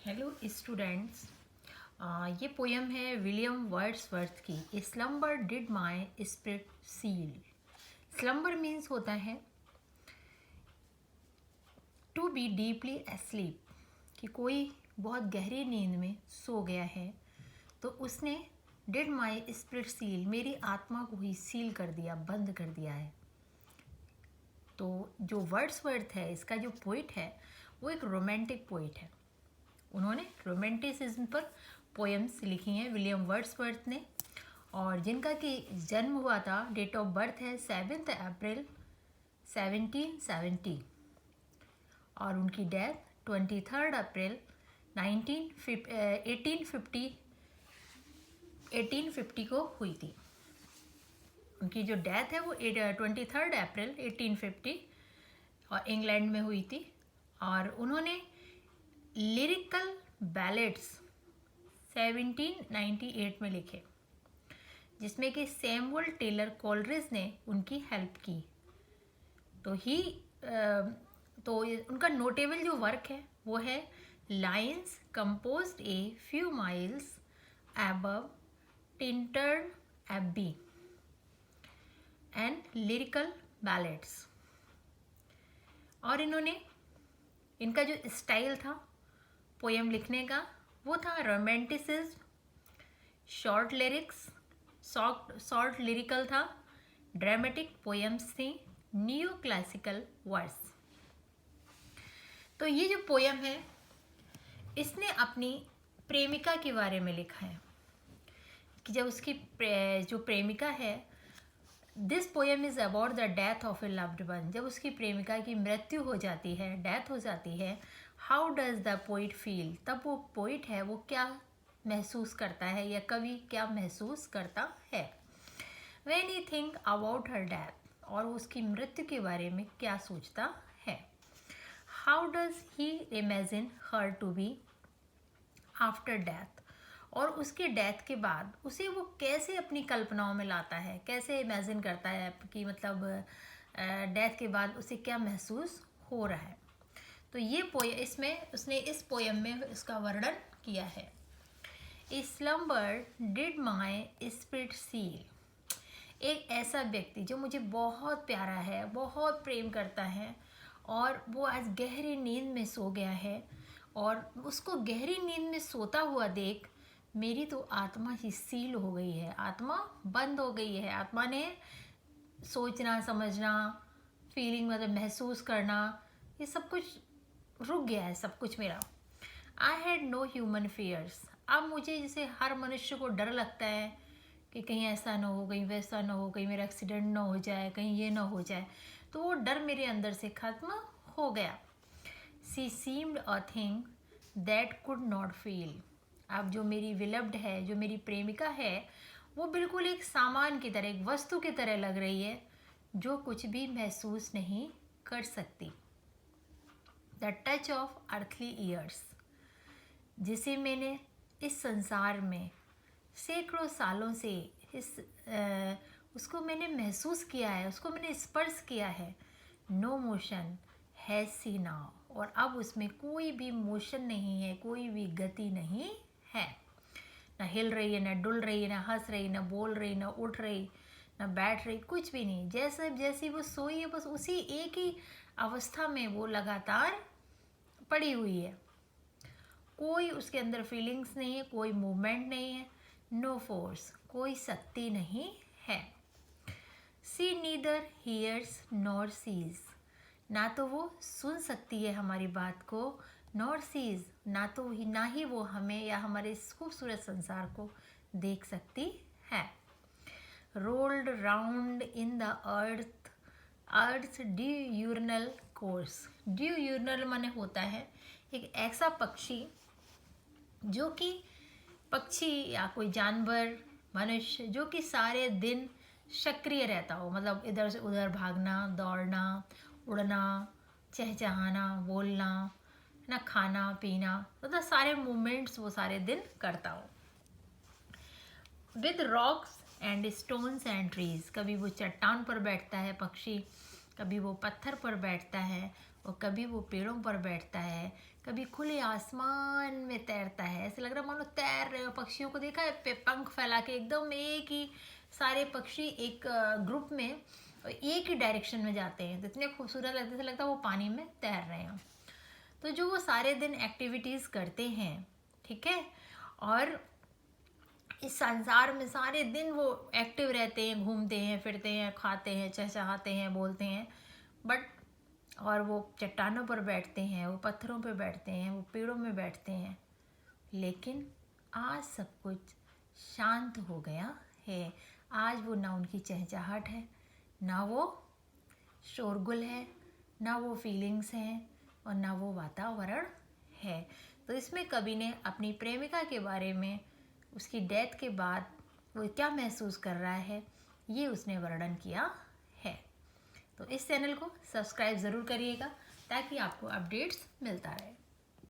Hello students. ये poem है William Wordsworth की, a slumber did my spirit seal. Slumber means होता है टू बी डीपली एस्लीप, कि कोई बहुत गहरी नींद में सो गया है तो उसने डिड माई स्पिरिट सील, मेरी आत्मा को ही सील कर दिया, बंद कर दिया है। तो जो वर्ड्सवर्थ है, इसका जो पोइट है वो एक रोमांटिक पोइट है। उन्होंने रोमांटिसिज्म पर पोएम्स लिखी हैं विलियम वर्ड्सवर्थ ने, और जिनका कि जन्म हुआ था, डेट ऑफ बर्थ है 7 अप्रैल 1770 और उनकी डेथ 23 अप्रैल 1850 को हुई थी। उनकी जो डेथ है वो 23 अप्रैल 1850 और इंग्लैंड में हुई थी। और उन्होंने लिरिकल बैलेट्स 1798 में लिखे, जिसमें कि सैमुअल टेलर कोलरिज ने उनकी हेल्प की। तो उनका नोटेबल जो वर्क है वो है lines composed a few miles above Tintern Abbey and lyrical ballads. और इनका जो स्टाइल था पोएम लिखने का वो था रोमांटिसिज्म, शॉर्ट लिरिकल था, ड्रामेटिक पोएम्स थी, न्यू क्लासिकल वर्स। तो ये जो पोएम है इसने अपनी प्रेमिका के बारे में लिखा है कि जब उसकी जो प्रेमिका है, this poem is about the death of A loved one. जब उसकी प्रेमिका की मृत्यु हो जाती है, डेथ हो जाती है, how does the poet feel, तब वो पोइट है वो क्या महसूस करता है या कवि क्या महसूस करता है। When he think about her death, और उसकी मृत्यु के बारे में क्या सोचता है। How does he imagine her to be after death, और उसके डेथ के बाद उसे वो कैसे अपनी कल्पनाओं में लाता है, कैसे इमेजिन करता है कि मतलब डेथ के बाद उसे क्या महसूस हो रहा है। तो ये इसमें उसने इस पोएम में इसका वर्णन किया है। A slumber did my spirit seal, एक ऐसा व्यक्ति जो मुझे बहुत प्यारा है, बहुत प्रेम करता है, और वो आज गहरी नींद में सो गया है, और उसको गहरी नींद में सोता हुआ देख मेरी तो आत्मा ही सील हो गई है, आत्मा बंद हो गई है। आत्मा ने सोचना, समझना, फीलिंग मतलब महसूस करना, ये सब कुछ रुक गया है, सब कुछ मेरा। I had no human fears, अब मुझे जैसे हर मनुष्य को डर लगता है कि कहीं ऐसा ना हो, कहीं वैसा ना हो, कहीं मेरा एक्सीडेंट ना हो जाए, कहीं ये ना हो जाए, तो वो डर मेरे अंदर से खत्म हो गया। She seemed a thing that could not feel, अब जो मेरी विलव्ड है, जो मेरी प्रेमिका है, वो बिल्कुल एक सामान की तरह, एक वस्तु की तरह लग रही है जो कुछ भी महसूस नहीं कर सकती। The touch of earthly years, जिसे मैंने इस संसार में सैकड़ों सालों से उसको मैंने महसूस किया है, उसको मैंने स्पर्श किया है। No motion has she now, और अब उसमें कोई भी मोशन नहीं है, कोई भी गति नहीं है, ना हिल रही है, ना डुल रही है, ना हंस रही, ना बोल रही, ना उठ रही, ना बैठ रही, कुछ भी नहीं। जैसी वो सोई है, बस उसी एक ही अवस्था में वो लगातार पड़ी हुई है। कोई उसके अंदर फीलिंग्स नहीं है, कोई मूवमेंट नहीं है, नो फोर्स, कोई शक्ति नहीं है। सी नीदर हियर्स नॉर सीज, ना तो वो सुन सकती है हमारी बात को, नॉर सीज, ना ही वो हमें या हमारे इस खूबसूरत संसार को देख सकती है। Rolled round in the earth diurnal course, diurnal माने होता है एक ऐसा पक्षी जो कि पक्षी या कोई जानवर, मनुष्य जो कि सारे दिन सक्रिय रहता हो, मतलब इधर से उधर भागना, दौड़ना, उड़ना, चहचहाना, बोलना, ना खाना पीना, मतलब सारे मूवमेंट्स वो सारे दिन करता हो। With rocks and stones and trees, कभी वो चट्टान पर बैठता है पक्षी, कभी वो पत्थर पर बैठता है, और कभी वो पेड़ों पर बैठता है, कभी खुले आसमान में तैरता है, ऐसे लग रहा है मानो तैर रहे हो। पक्षियों को देखा है पंख फैला के एकदम एक ही सारे पक्षी एक ग्रुप में एक ही डायरेक्शन में जाते हैं, तो इतने खूबसूरत लगते, लगता है वो पानी में तैर रहे हैं। तो जो वो सारे दिन एक्टिविटीज़ करते हैं, ठीक है, और इस संसार में सारे दिन वो एक्टिव रहते हैं, घूमते हैं, फिरते हैं, खाते हैं, चहचहाते हैं, बोलते हैं, बट और वो चट्टानों पर बैठते हैं, वो पत्थरों पर बैठते हैं, वो पेड़ों में बैठते हैं, लेकिन आज सब कुछ शांत हो गया है। आज वो ना उनकी चहचहाट है, ना वो शोरगुल है, ना वो फीलिंग्स हैं, और ना वो वातावरण है। तो इसमें कवि ने अपनी प्रेमिका के बारे में, उसकी डेथ के बाद वो क्या महसूस कर रहा है, ये उसने वर्णन किया है। तो इस चैनल को सब्सक्राइब ज़रूर करिएगा ताकि आपको अपडेट्स मिलता रहे।